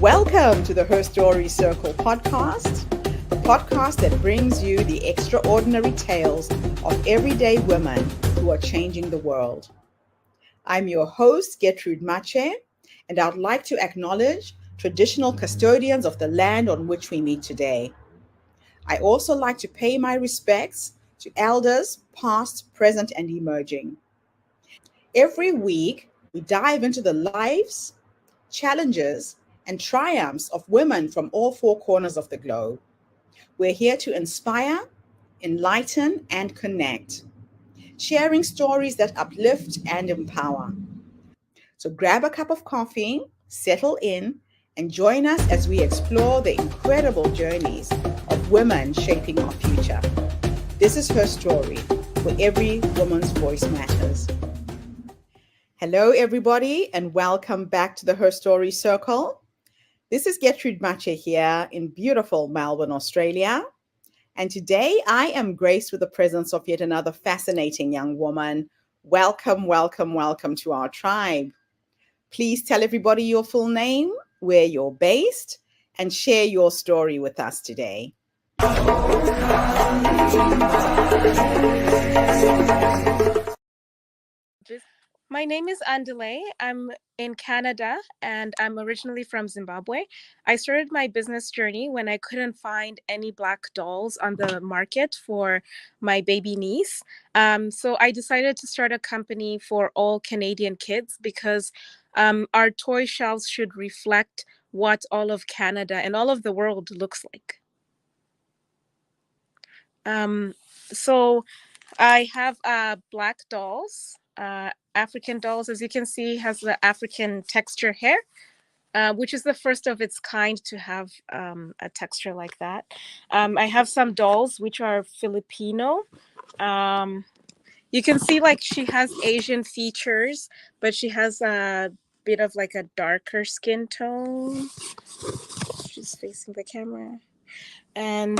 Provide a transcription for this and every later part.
Welcome to the Her Story Circle podcast, the podcast that brings you the extraordinary tales of everyday women who are changing the world. I'm your host, Gertrude Mache, and I'd like to acknowledge traditional custodians of the land on which we meet today. I also like to pay my respects to elders, past, present, and emerging. Every week, we dive into the lives, challenges, and triumphs of women from all four corners of the globe. We're here to inspire, enlighten, and connect, sharing stories that uplift and empower. So grab a cup of coffee, settle in, and join us as we explore the incredible journeys of women shaping our future. This is Her Story, where every woman's voice matters. Hello, everybody, and welcome back to the Her Story Circle. This is Gertrude Mache here in beautiful Melbourne, Australia. And today I am graced with the presence of yet another fascinating young woman. Welcome, welcome, welcome to our tribe. Please tell everybody your full name, where you're based, and share your story with us today. My name is Andile. I'm in Canada and I'm originally from Zimbabwe. I started my business journey when I couldn't find any Black dolls on the market for my baby niece. So I decided to start a company for all Canadian kids because our toy shelves should reflect what all of Canada and all of the world looks like. So I have Black dolls. African dolls, as you can see, has the African texture hair, which is the first of its kind to have a texture like that. I have some dolls which are Filipino. You can see like she has Asian features, but she has a bit of like a darker skin tone. She's facing the camera. And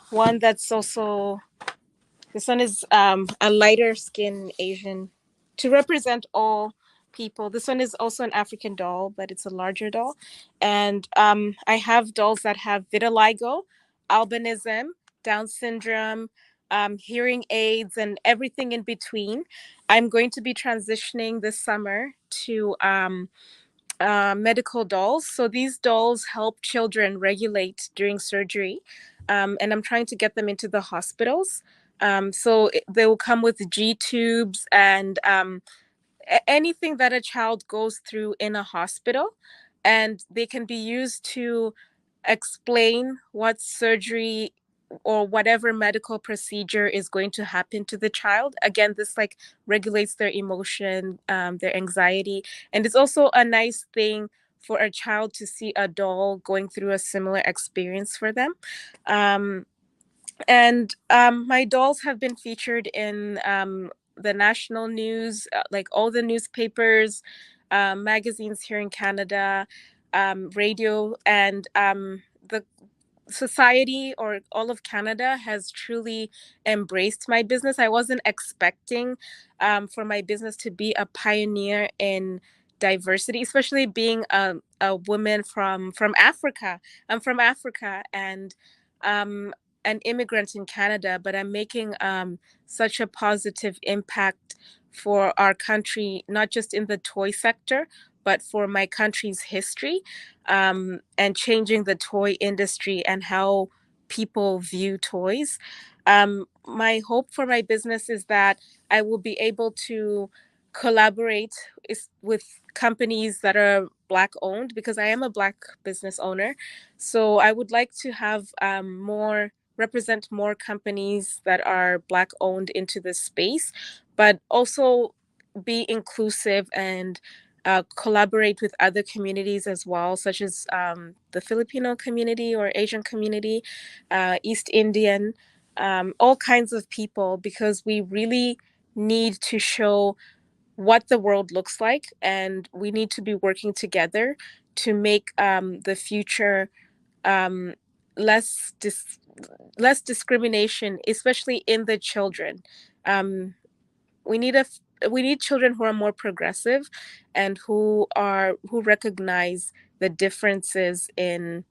one that's also, this one is a lighter skin Asian to represent all people. This one is also an African doll, but it's a larger doll. And I have dolls that have vitiligo, albinism, Down syndrome, hearing aids, and everything in between. I'm going to be transitioning this summer to medical dolls. So these dolls help children regulate during surgery. And I'm trying to get them into the hospitals. They will come with G tubes and anything that a child goes through in a hospital, and they can be used to explain what surgery or whatever medical procedure is going to happen to the child. Again, this like regulates their emotion, their anxiety, and it's also a nice thing for a child to see a doll going through a similar experience for them. My dolls have been featured in the national news, like all the newspapers, magazines here in Canada, radio, and the society or all of Canada has truly embraced my business. I wasn't expecting for my business to be a pioneer in diversity, especially being a woman from Africa. I'm from Africa and an immigrant in Canada, but I'm making such a positive impact for our country, not just in the toy sector, but for my country's history, and changing the toy industry and how people view toys. My hope for my business is that I will be able to collaborate with companies that are Black owned, because I am a Black business owner. So I would like to have represent more companies that are Black owned into this space, but also be inclusive and collaborate with other communities as well, such as the Filipino community or Asian community, East Indian, all kinds of people, because we really need to show what the world looks like, and we need to be working together to make the future um, less less discrimination, especially in the children. We need children who are more progressive and who recognize the differences in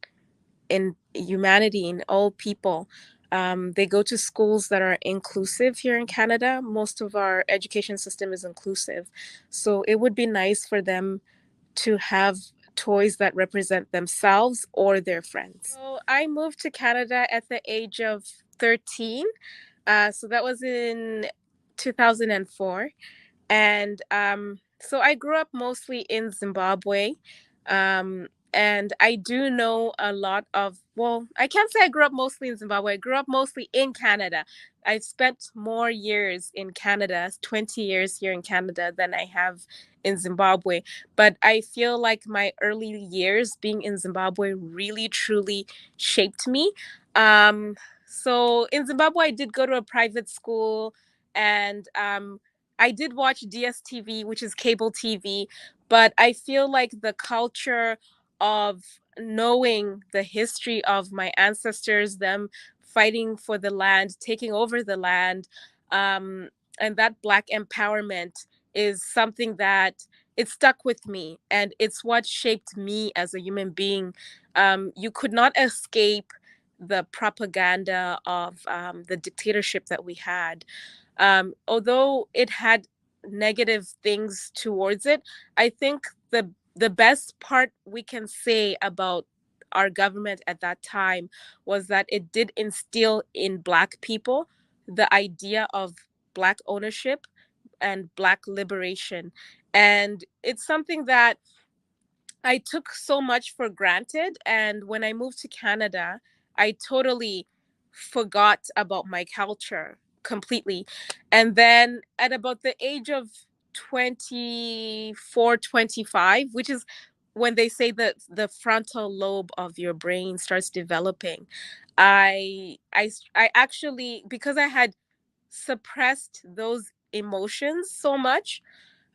humanity, in all people. They go to schools that are inclusive here in Canada. Most of our education system is inclusive. So it would be nice for them to have toys that represent themselves or their friends. So I moved to Canada at the age of 13. So that was in 2004. And so I grew up mostly in Zimbabwe. Um, and I do know a lot of, well, I can't say I grew up mostly in Zimbabwe. I grew up mostly in Canada. I spent more years in Canada, 20 years here in Canada, than I have in Zimbabwe. But I feel like my early years being in Zimbabwe really, truly shaped me. So in Zimbabwe, I did go to a private school, and I did watch DSTV, which is cable TV, but I feel like the culture of knowing the history of my ancestors, them fighting for the land, taking over the land, um, and that Black empowerment is something that it stuck with me, and it's what shaped me as a human being. You could not escape the propaganda of the dictatorship that we had. Although it had negative things towards it, I think the best part we can say about our government at that time was that it did instill in Black people the idea of Black ownership and Black liberation. And it's something that I took so much for granted. And when I moved to Canada, I totally forgot about my culture completely. And then at about the age of 24, 25, which is when they say that the frontal lobe of your brain starts developing, I actually, because I had suppressed those emotions so much,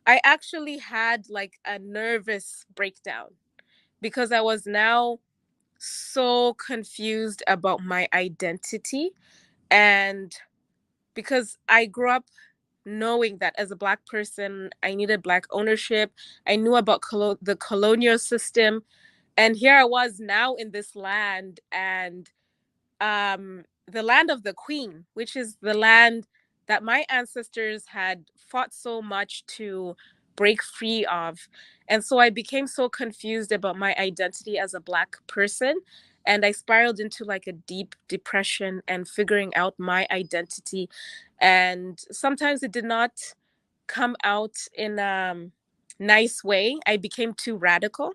I actually had like a nervous breakdown because I was now so confused about my identity. And because I grew up knowing that as a Black person, I needed Black ownership, I knew about the colonial system. And here I was now in this land, and the land of the Queen, which is the land that my ancestors had fought so much to break free of. And so I became so confused about my identity as a Black person. And I spiraled into like a deep depression and figuring out my identity. And sometimes it did not come out in a nice way. I became too radical.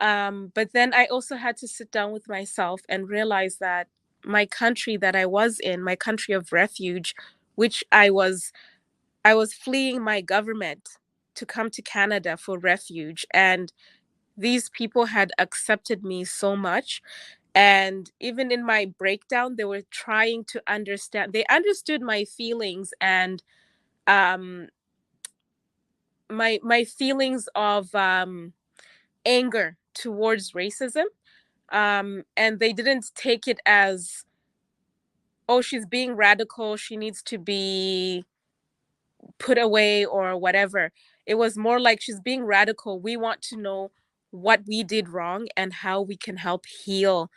But then I also had to sit down with myself and realize that my country that I was in, my country of refuge, which I was fleeing my government to come to Canada for refuge. And these people had accepted me so much. And even in my breakdown, they were trying to understand. They understood my feelings and um, my feelings of anger towards racism. And they didn't take it as, oh, she's being radical, she needs to be put away or whatever. It was more like, she's being radical, we want to know what we did wrong and how we can help heal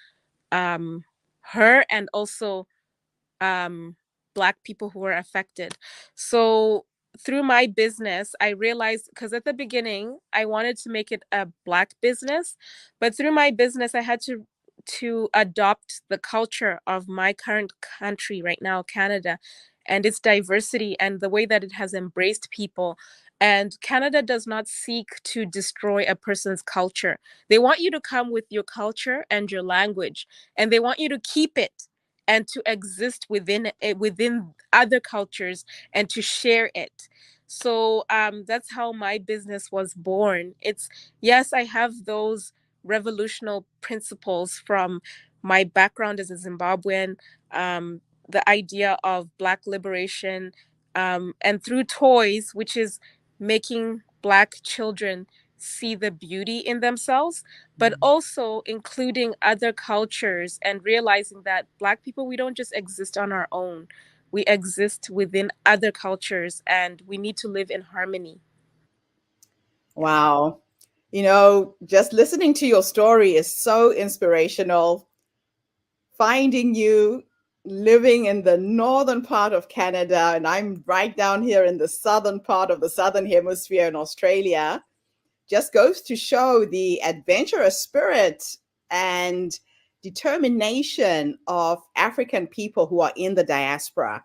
um, her and also um, Black people who were affected. So through my business, I realized, because at the beginning I wanted to make it a Black business, but through my business I had to adopt the culture of my current country right now, Canada, and its diversity and the way that it has embraced people. And Canada does not seek to destroy a person's culture. They want you to come with your culture and your language, and they want you to keep it and to exist within it, within other cultures, and to share it. So that's how my business was born. It's, yes, I have those revolutionary principles from my background as a Zimbabwean, the idea of Black liberation, and through toys, which is making Black children see the beauty in themselves, but also including other cultures and realizing that Black people, we don't just exist on our own. we exist within other cultures and we need to live in harmony. Yeah. Wow. Just listening to your story is so inspirational. Finding you living in the northern part of Canada, and I'm right down here in the southern part of the southern hemisphere in Australia, just goes to show the adventurous spirit and determination of African people who are in the diaspora.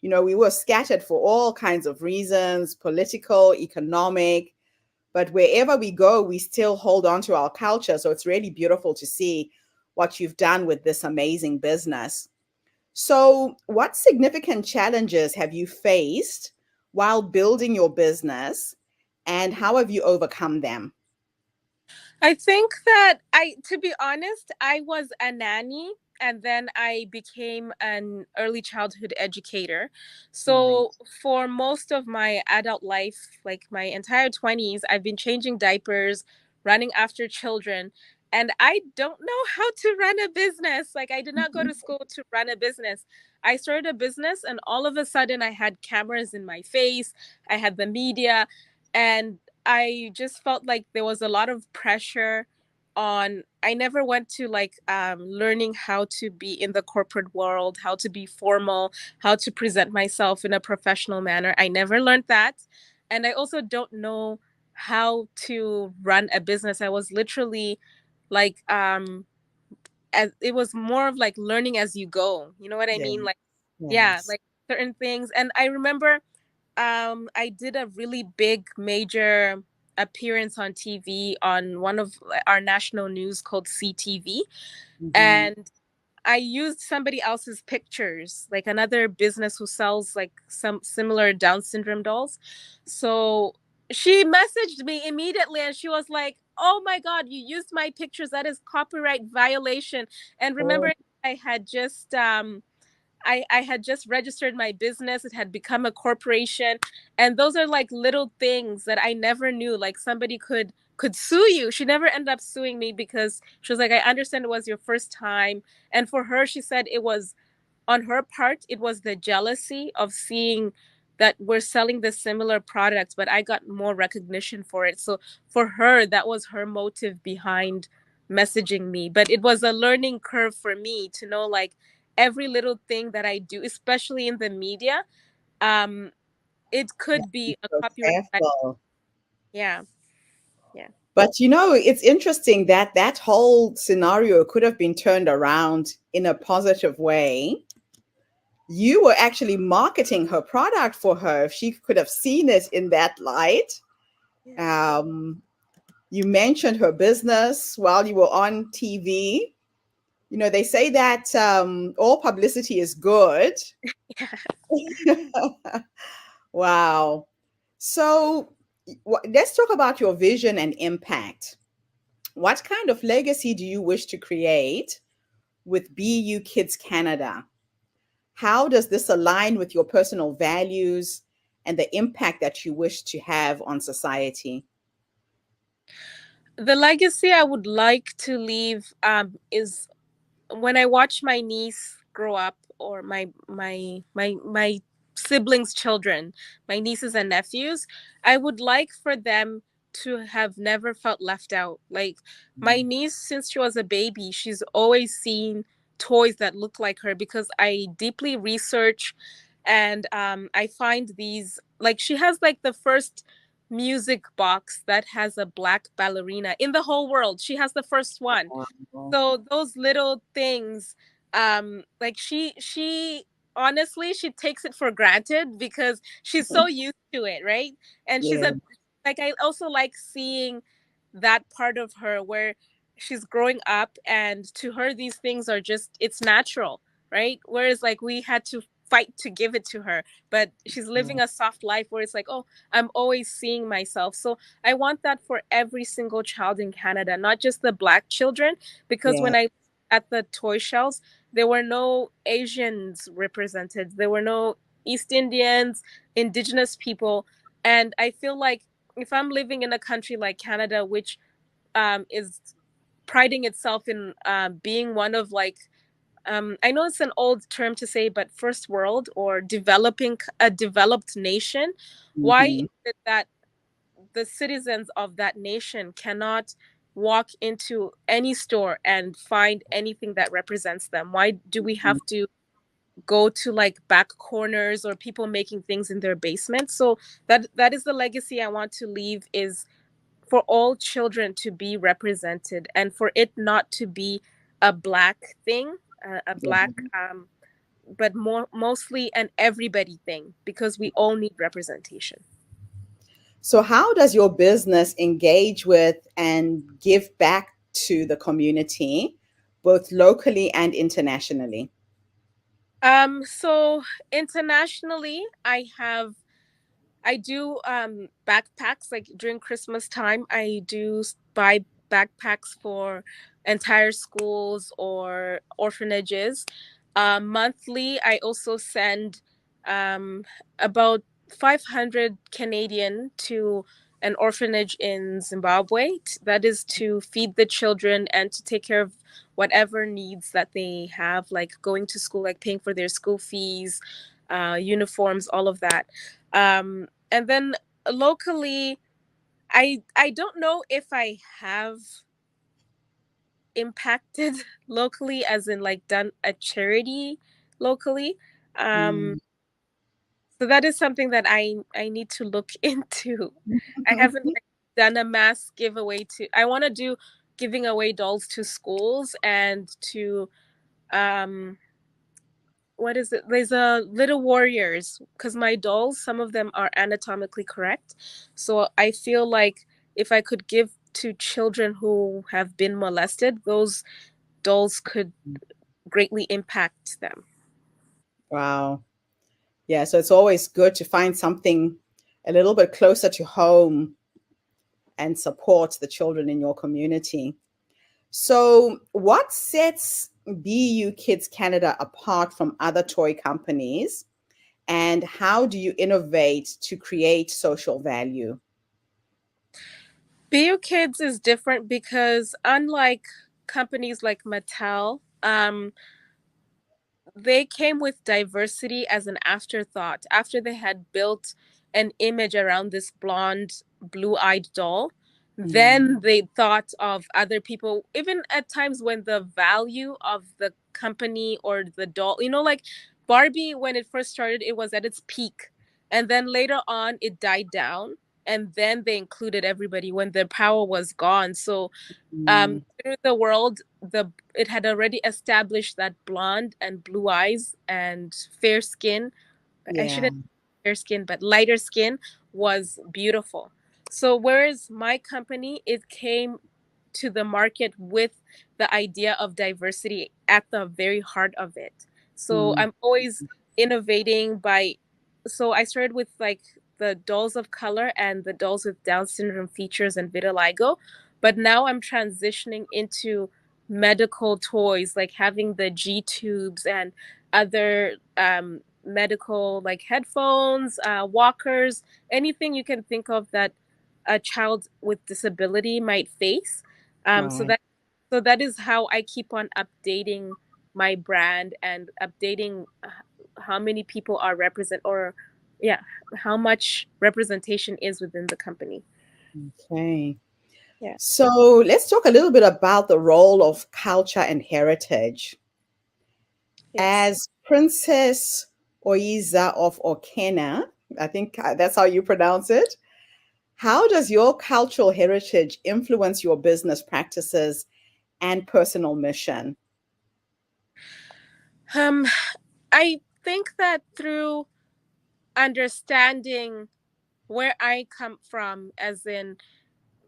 We were scattered for all kinds of reasons, political, economic, but wherever we go, we still hold on to our culture. So it's really beautiful to see what you've done with this amazing business. So, what significant challenges have you faced while building your business, and how have you overcome them? I think that to be honest, I was a nanny and then I became an early childhood educator. So Nice. for most of my adult life, like my entire 20s, I've been changing diapers, running after children, and I don't know how to run a business. Like I did not go to school to run a business. I started a business and all of a sudden I had cameras in my face, I had the media, and I just felt like there was a lot of pressure on. I never went to like learning how to be in the corporate world, how to be formal, how to present myself in a professional manner. I never learned that. And I also don't know how to run a business. I was literally like as it was more of like learning as you go. You know what I Yes, mean? Like yeah, yes. like certain things. And I remember I did a really big major appearance on TV on one of our national news called CTV, Hmm. and I used somebody else's pictures, like another business who sells like some similar Down syndrome dolls. So she messaged me immediately and she was like, "Oh my God, you used my pictures. That is copyright violation." And Oh, remember, I had just I had just registered my business. It had become a corporation. And those are like little things that I never knew. Like somebody could sue you. She never ended up suing me because she was like, I understand it was your first time. And for her, she said it was on her part, it was the jealousy of seeing that we're selling the similar products, but I got more recognition for it. So for her, that was her motive behind messaging me. But it was a learning curve for me to know like every little thing that I do, especially in the media, um, it yeah, could be a so copyright. careful. Yeah, yeah. But it's interesting that that whole scenario could have been turned around in a positive way. You were actually marketing her product for her. If she could have seen it in that light, Yeah. um, you mentioned her business while you were on TV. They say that all publicity is good. Wow. So let's talk about your vision and impact. What kind of legacy do you wish to create with BU Kids Canada? How does this align with your personal values and the impact that you wish to have on society? The legacy I would like to leave is when I watch my niece grow up, or my siblings' children, my nieces and nephews, I would like for them to have never felt left out. Like my niece, since she was a baby, she's always seen toys that look like her because I deeply research and I find these, like she has like the first music box that has a black ballerina in the whole world. She has the first one. Wow. So those little things, like she honestly she takes it for granted because she's so used to it, right? And she's Yeah. a like I also like seeing that part of her where she's growing up and to her these things are just it's natural, right? Whereas like we had to fight to give it to her, but she's living a soft life where it's like, oh, I'm always seeing myself. So I want that for every single child in Canada, not just the black children, because Yeah. when I at the toy shelves, there were no Asians represented. There were no East Indians, indigenous people. And I feel like if I'm living in a country like Canada, which is priding itself in being one of like I know it's an old term to say, but first world or developing a developed nation. Why is Hmm. it that the citizens of that nation cannot walk into any store and find anything that represents them? Why do we have to go to like back corners or people making things in their basement? So that is the legacy I want to leave, is for all children to be represented and for it not to be a black thing, a black but mostly an everybody thing, because we all need representation. So, how does your business engage with and give back to the community, both locally and internationally? So internationally, I do backpacks. Like during Christmas time, I do buy backpacks for entire schools or orphanages. Monthly, I also send about 500 Canadian to an orphanage in Zimbabwe. That is to feed the children and to take care of whatever needs that they have, like going to school, like paying for their school fees, uniforms, all of that. And then locally, I don't know if I have impacted locally, as in like done a charity locally. Um, Mm. so that is something that I need to look into. I haven't like done a mass giveaway to. I want to do giving away dolls to schools and to um what is it? There's a Little Warriors, because my dolls, some of them are anatomically correct. So I feel like if I could give to children who have been molested, those dolls could greatly impact them. Wow. Yeah, so it's always good to find something a little bit closer to home and support the children in your community. So, what sets BU Kids Canada apart from other toy companies, and how do you innovate to create social value? BU Kids is different because unlike companies like Mattel, they came with diversity as an afterthought after they had built an image around this blonde, blue-eyed doll. Mm. Then they thought of other people, even at times when the value of the company or the doll, like Barbie, when it first started, it was at its peak, and then later on it died down, and then they included everybody when their power was gone. So Mm. through the world, the it had already established that blonde and blue eyes and fair skin, I Yeah. shouldn't say fair skin, but lighter skin, was beautiful. So whereas my company, it came to the market with the idea of diversity at the very heart of it. So Mm. I'm always innovating by, so I started with like the dolls of color and the dolls with Down syndrome features and vitiligo, but now I'm transitioning into medical toys, like having the G tubes and other medical, like headphones, walkers, anything you can think of that a child with disability might face. So Right. that is how I keep on updating my brand and updating how many people are represent, or yeah, how much representation is within the company. Okay. Yeah. So let's talk a little bit about the role of culture and heritage. Yes. As Princess Oiza of Okena, I think that's how you pronounce it. How does your cultural heritage influence your business practices and personal mission? Um, I think that through understanding where I come from, as in,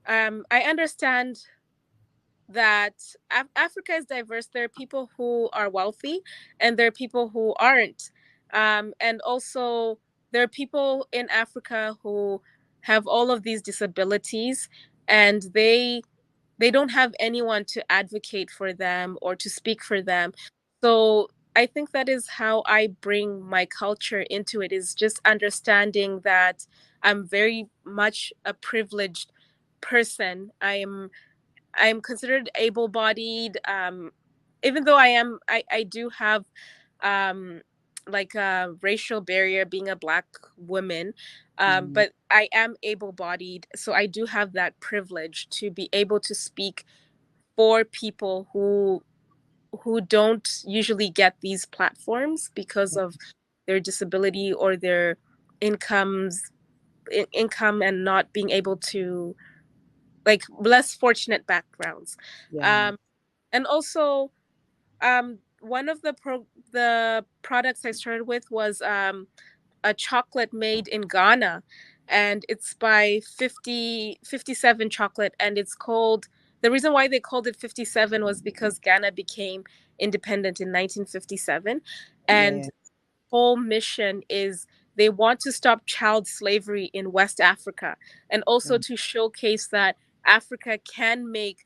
I understand that Africa is diverse. There are people who are wealthy and there are people who aren't. And also, there are people in Africa who have all of these disabilities, and they don't have anyone to advocate for them or to speak for them. So I think that is how I bring my culture into it, is just understanding that I'm very much a privileged person. I'm considered able-bodied. even though I do have um like a racial barrier being a Black woman, Mm, but I am able-bodied, so I do have that privilege to be able to speak for people who don't usually get these platforms because of their disability or their incomes income, and not being able to, like, less fortunate backgrounds. yeah, um and also, one of the products I started with was a chocolate made in Ghana, and it's by 57 chocolate, and it's called, the reason why they called it 57 was because Ghana became independent in 1957, yeah. and whole mission is they want to stop child slavery in West Africa, and also Wow. to showcase that Africa can make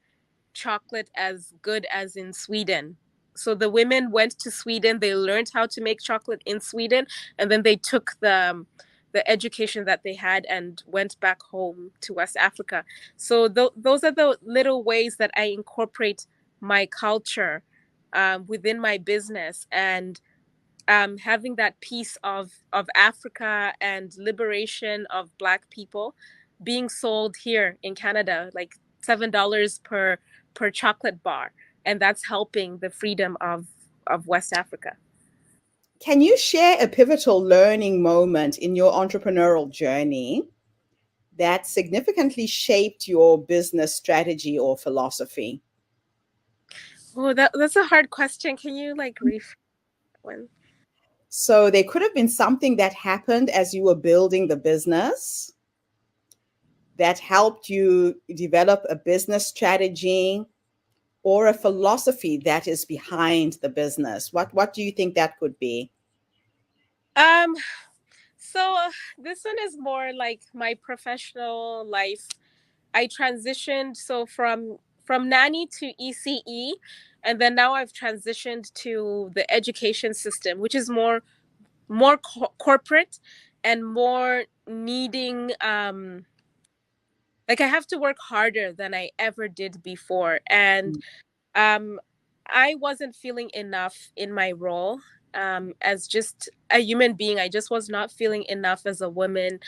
chocolate as good as in Sweden. So the women went to Sweden, they learned how to make chocolate in Sweden, and then they took the education that they had and went back home to West Africa. So those are the little ways that I incorporate my culture within my business, and having that piece of Africa and liberation of Black people being sold here in Canada, like $7 per chocolate bar, and that's helping the freedom of West Africa. Can you share a pivotal learning moment in your entrepreneurial journey that significantly shaped your business strategy or philosophy? Oh, that's a hard question. Can you like rephrase one? So there could have been something that happened as you were building the business that helped you develop a business strategy or a philosophy that is behind the business. What do you think that could be? Um, so this one is more like my professional life. I transitioned from nanny to ECE, and then now I've transitioned to the education system, which is more corporate and more needing, like I have to work harder than I ever did before, and um, I wasn't feeling enough in my role as just a human being. I just was not feeling enough as a woman,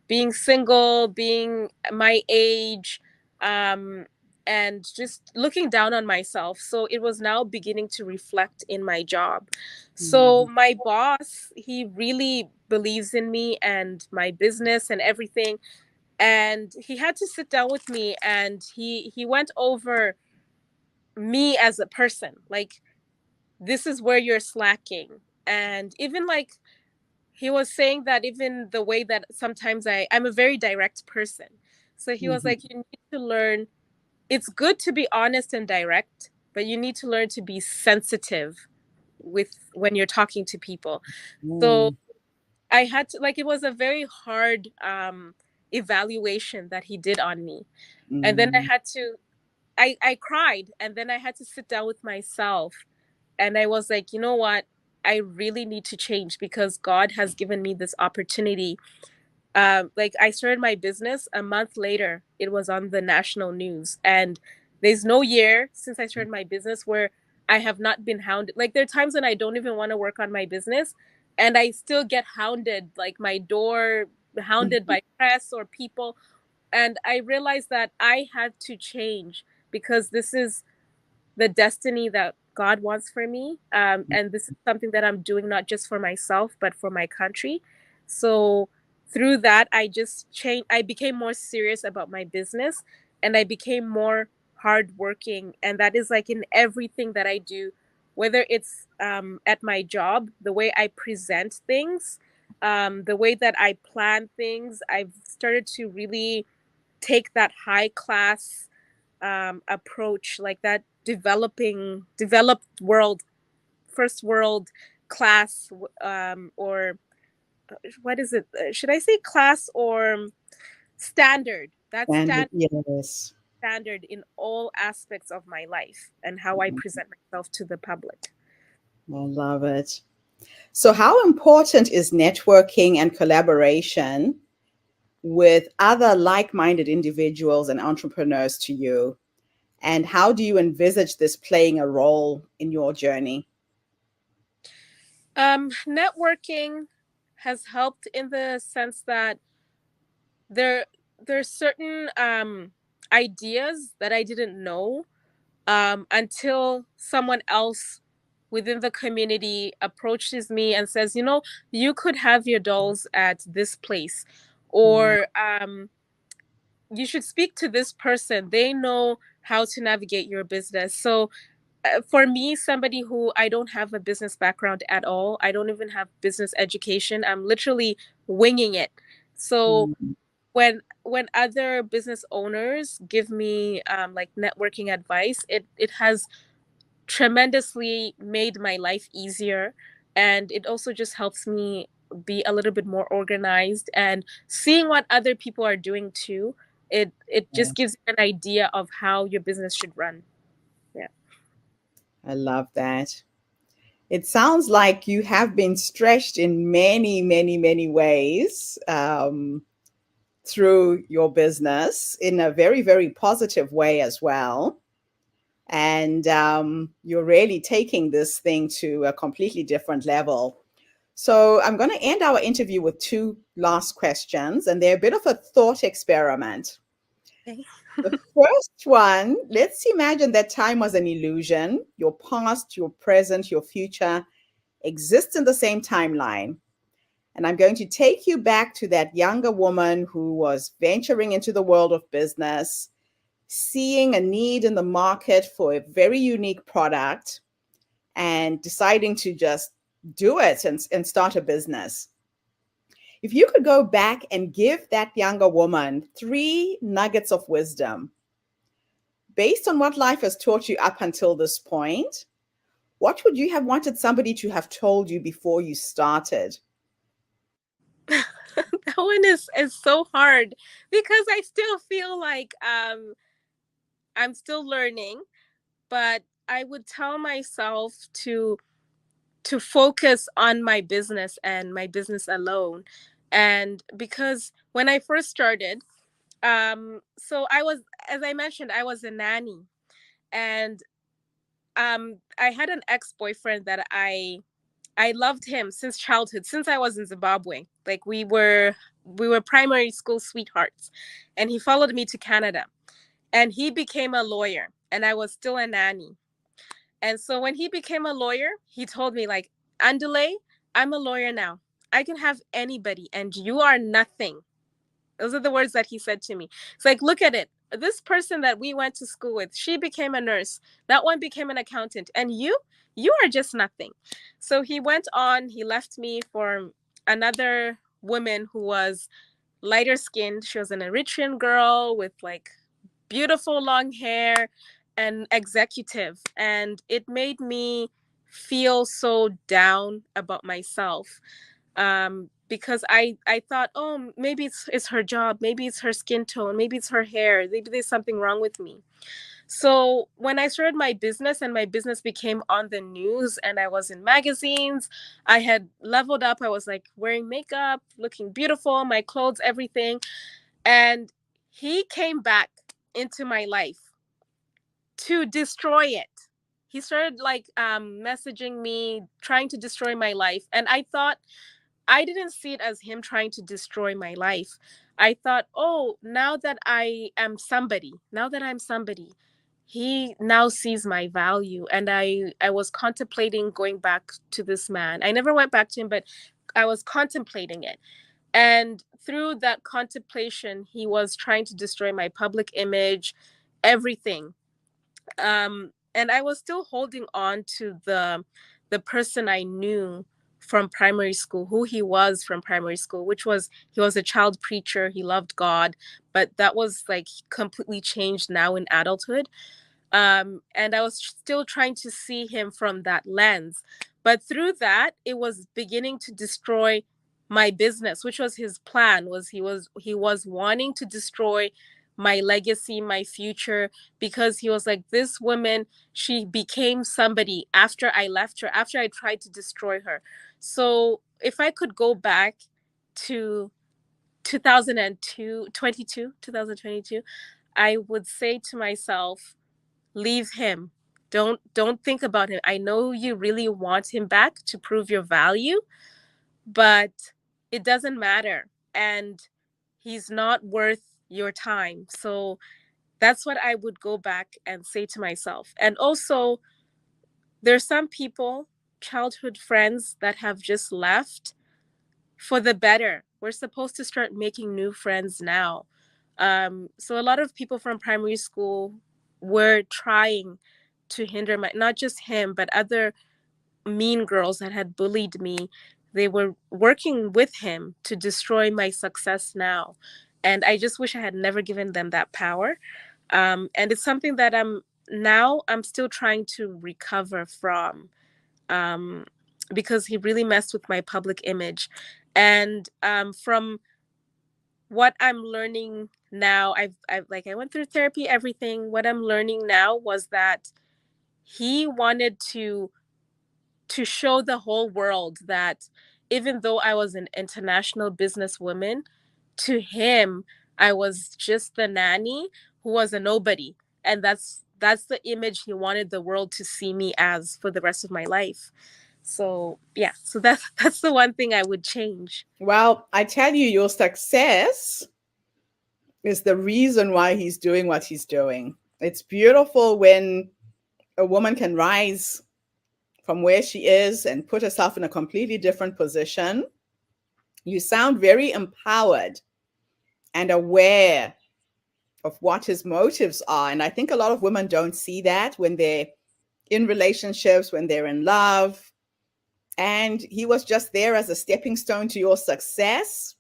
being single, being my age, um, and just looking down on myself. So it was now beginning to reflect in my job. So Mhm. my boss, he really believes in me and my business and everything, and he had to sit down with me, and he went over me as a person, like, this is where you're slacking. And even like he was saying that even the way that sometimes I'm a very direct person, so he was Mhm. like, you need to learn, it's good to be honest and direct, but you need to learn to be sensitive with when you're talking to people. So Mm, I had to, like, it was a very hard evaluation that he did on me. And then I mm, had to, I cried, and then I had to sit down with myself, and I was like, you know what? I really need to change because God has given me this opportunity. Like, I started my business a month later, it was on the national news, and there's no year since I started my business where I have not been hounded. Like, there are times when I don't even want to work on my business, and I still get hounded, like my door hounded by press or people. And I realized that I had to change because this is the destiny that God wants for me. And this is something that I'm doing not just for myself, but for my country. So through that, I just changed. I became more serious about my business, and I became more hardworking. And that is like in everything that I do, whether it's at my job, the way I present things, the way that I plan things. I've started to really take that high class approach, like that developed world, first world class, or what is it? Should I say class or standard? That and yes, standard in all aspects of my life and how I present myself to the public. I love it. So, how important is networking and collaboration with other like minded individuals and entrepreneurs to you? And how do you envisage this playing a role in your journey? Networking has helped in the sense that there there's certain ideas that I didn't know until someone else within the community approaches me and says, you know, you could have your dolls at this place, Mm, or you should speak to this person. They know how to navigate your business. So for me, somebody who I don't have a business background at all, I don't even have business education. I'm literally winging it. So mm, when other business owners give me like networking advice, it has tremendously made my life easier, and it also just helps me be a little bit more organized, and seeing what other people are doing too. It yeah, just gives you an idea of how your business should run. Yeah. I love that. It sounds like you have been stretched in many, many, many ways through your business in a very, very positive way as well. And you're really taking this thing to a completely different level. So I'm going to end our interview with two last questions, and they're a bit of a thought experiment. Okay. The first one, let's imagine that time was an illusion. Your past, your present, your future exist in the same timeline. And I'm going to take you back to that younger woman who was venturing into the world of business, seeing a need in the market for a very unique product, and deciding to just do it and start a business. If you could go back and give that younger woman three nuggets of wisdom based on what life has taught you up until this point, what would you have wanted somebody to have told you before you started? That one is so hard because I still feel like I'm still learning, but I would tell myself to focus on my business and my business alone. And because when I first started, so I was, as I mentioned, I was a nanny, and I had an ex-boyfriend that I loved him since childhood, since I was in Zimbabwe. Like we were primary school sweethearts. And he followed me to Canada, and he became a lawyer, and I was still a nanny. And so when he became a lawyer, he told me, like, Andile, I'm a lawyer now. I can have anybody and you are nothing. Those are the words that he said to me. It's like, look at it. This person that we went to school with, she became a nurse. That one became an accountant. And you are just nothing. So he went on, he left me for another woman who was lighter skinned. She was an Eritrean girl with like beautiful long hair and executive. And it made me feel so down about myself, because I thought, oh, maybe it's her job, maybe it's her skin tone, maybe it's her hair, maybe there's something wrong with me. So when I started my business and my business became on the news and I was in magazines, I had leveled up. I was like wearing makeup, looking beautiful, my clothes, everything. And he came back into my life to destroy it. He started like messaging me, trying to destroy my life. And I thought, I didn't see it as him trying to destroy my life. I thought, oh, now that I'm somebody, he now sees my value. And I was contemplating going back to this man. I never went back to him, but I was contemplating it. And through that contemplation, he was trying to destroy my public image, everything. And I was still holding on to the person I knew from primary school, who he was from primary school, which was he was a child preacher, he loved God, but that was like completely changed now in adulthood. And I was still trying to see him from that lens. But through that, it was beginning to destroy my business, which was his plan. Was he was wanting to destroy my legacy, my future, because he was like, this woman, she became somebody after I left her, after I tried to destroy her. So if I could go back to 2022, I would say to myself, leave him. Don't think about him. I know you really want him back to prove your value, but it doesn't matter. And he's not worth your time. So that's what I would go back and say to myself. And also, there's some people, childhood friends, that have just left for the better. We're supposed to start making new friends now. So a lot of people from primary school were trying to hinder my, not just him, but other mean girls that had bullied me. They were working with him to destroy my success now. And I just wish I had never given them that power. And it's something that I'm still trying to recover from, um, because he really messed with my public image. And from what I'm learning now, I've like I went through therapy, everything. What I'm learning now was that he wanted to show the whole world that even though I was an international businesswoman, to him I was just the nanny who was a nobody. And that's the image he wanted the world to see me as for the rest of my life. So yeah, so that's the one thing I would change. Well, I tell you, your success is the reason why he's doing what he's doing. It's beautiful when a woman can rise from where she is and put herself in a completely different position. You sound very empowered and aware of what his motives are. And I think a lot of women don't see that when they're in relationships, when they're in love. And he was just there as a stepping stone to your success.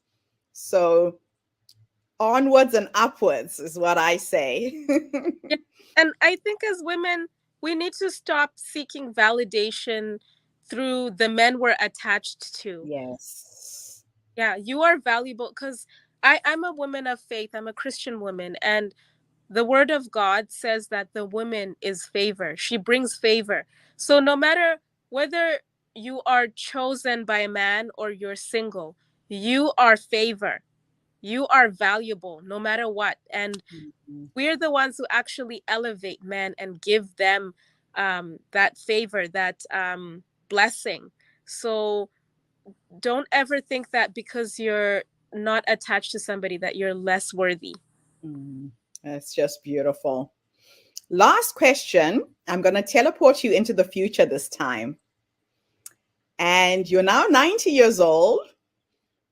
So onwards and upwards is what I say. Yeah. And I think as women, we need to stop seeking validation through the men we're attached to. Yes. Yeah, you are valuable because I'm a woman of faith. I'm a Christian woman. And the word of God says that the woman is favor. She brings favor. So no matter whether you are chosen by a man or you're single, you are favor. You are valuable no matter what. And Mhm. we're the ones who actually elevate men and give them that favor, that blessing. So don't ever think that because you're not attached to somebody that you're less worthy. Mm, that's just beautiful. Last question. I'm going to teleport you into the future this time. And you're now 90 years old.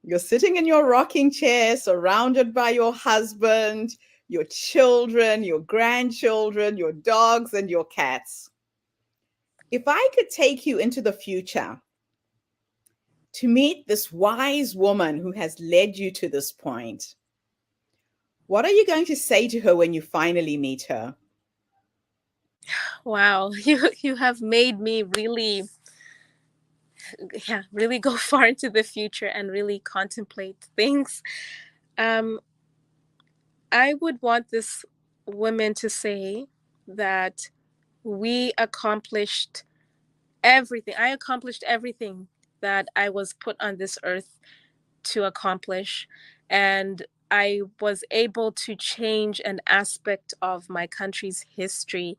You're sitting in your rocking chair, surrounded by your husband, your children, your grandchildren, your dogs, and your cats. If I could take you into the future to meet this wise woman who has led you to this point, what are you going to say to her when you finally meet her? Wow, you have made me really, yeah, really go far into the future and really contemplate things. Um, I would want this woman to say that we accomplished everything. I accomplished everything that I was put on this earth to accomplish. And I was able to change an aspect of my country's history.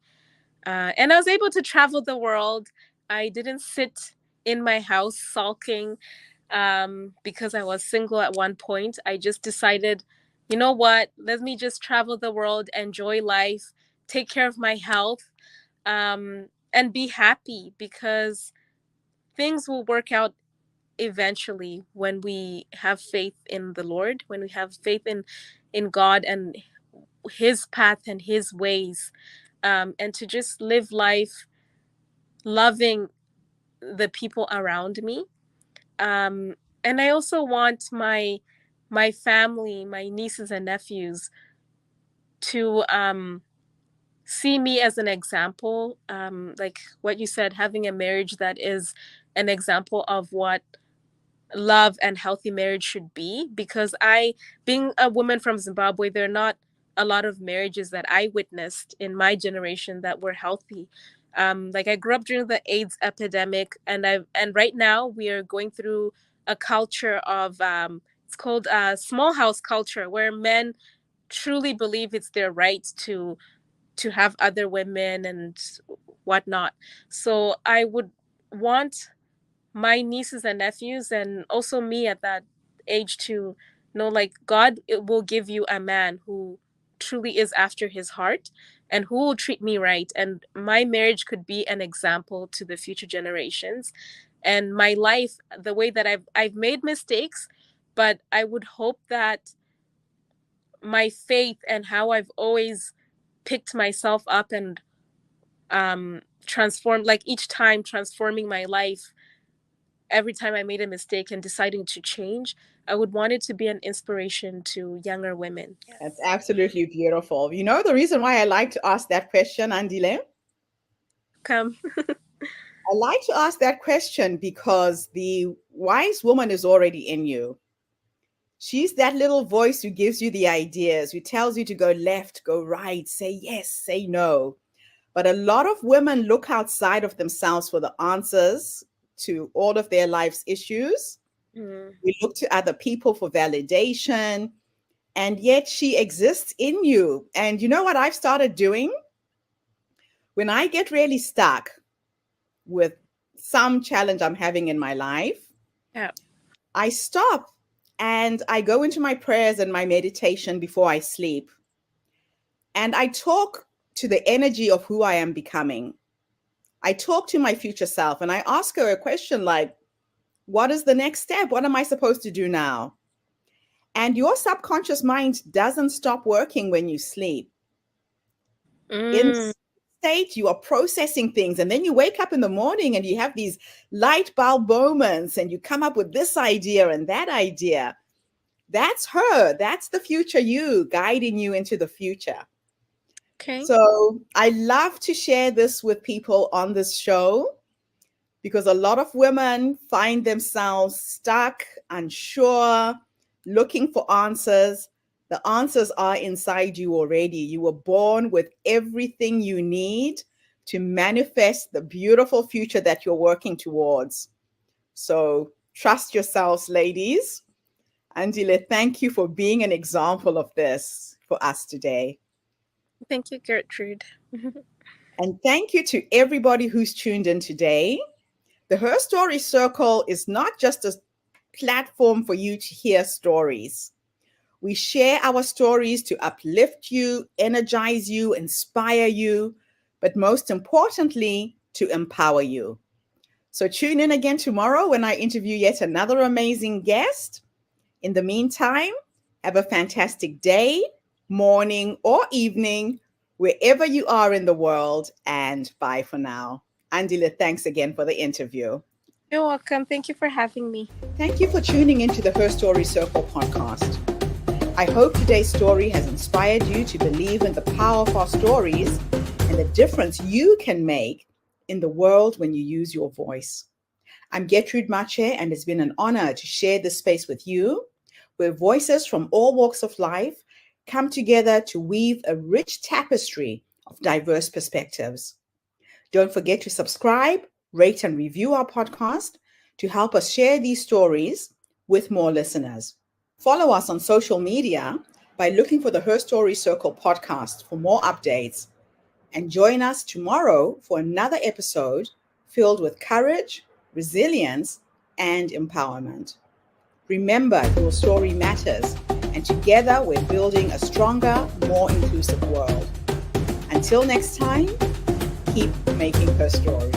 And I was able to travel the world. I didn't sit in my house sulking because I was single at one point. I just decided, you know what, let me just travel the world, enjoy life, take care of my health, and be happy because things will work out eventually when we have faith in the Lord, when we have faith in God and his path and his ways, and to just live life loving the people around me. um, and I also want my family, my nieces and nephews, to see me as an example, like what you said, having a marriage that is an example of what love and healthy marriage should be. Because I, being a woman from Zimbabwe, there are not a lot of marriages that I witnessed in my generation that were healthy. Like I grew up during the AIDS epidemic, and right now we are going through a culture of it's called small house culture, where men truly believe it's their right to to have other women and whatnot. So I would want my nieces and nephews, and also me at that age, to know, like, God will give you a man who truly is after his heart and who will treat me right, and my marriage could be an example to the future generations. And my life, the way that I've made mistakes, but I would hope that my faith and how I've always picked myself up and transformed, like each time transforming my life every time I made a mistake and deciding to change, I would want it to be an inspiration to younger women. That's absolutely beautiful. You know, the reason why I like to ask that question, Andile? Come. I like to ask that question because the wise woman is already in you. She's that little voice who gives you the ideas, who tells you to go left, go right, say yes, say no. But a lot of women look outside of themselves for the answers to all of their life's issues. Mm, We look to other people for validation, and yet she exists in you. And you know what I've started doing? When I get really stuck with some challenge I'm having in my life, yeah. I stop and I go into my prayers and my meditation before I sleep. And I talk to the energy of who I am becoming. I talk to my future self and I ask her a question like, what is the next step? What am I supposed to do now? And your subconscious mind doesn't stop working when you sleep. In Mm, state, you are processing things. And then you wake up in the morning and you have these light bulb moments and you come up with this idea and that idea. That's her. That's the future you guiding you into the future. okay. So I love to share this with people on this show because a lot of women find themselves stuck, unsure, looking for answers. The answers are inside you already. You were born with everything you need to manifest the beautiful future that you're working towards. So trust yourselves, ladies. Andile, thank you for being an example of this for us today. Thank you, Gertrude. And thank you to everybody who's tuned in today. The Her Story Circle is not just a platform for you to hear stories. We share our stories to uplift you, energize you, inspire you, but most importantly, to empower you. So tune in again tomorrow when I interview yet another amazing guest. In the meantime, have a fantastic day, morning, or evening, wherever you are in the world, and bye for now. Andile, thanks again for the interview. You're welcome. Thank you for having me. Thank you for tuning into the Her Story Circle podcast. I hope today's story has inspired you to believe in the power of our stories and the difference you can make in the world when you use your voice. I'm Gertrude Mache, and it's been an honor to share this space with you, where voices from all walks of life come together to weave a rich tapestry of diverse perspectives. Don't forget to subscribe, rate, and review our podcast to help us share these stories with more listeners. Follow us on social media by looking for the Her Story Circle podcast for more updates. And join us tomorrow for another episode filled with courage, resilience, and empowerment. Remember, your story matters, and together we're building a stronger, more inclusive world. Until next time, keep making her story.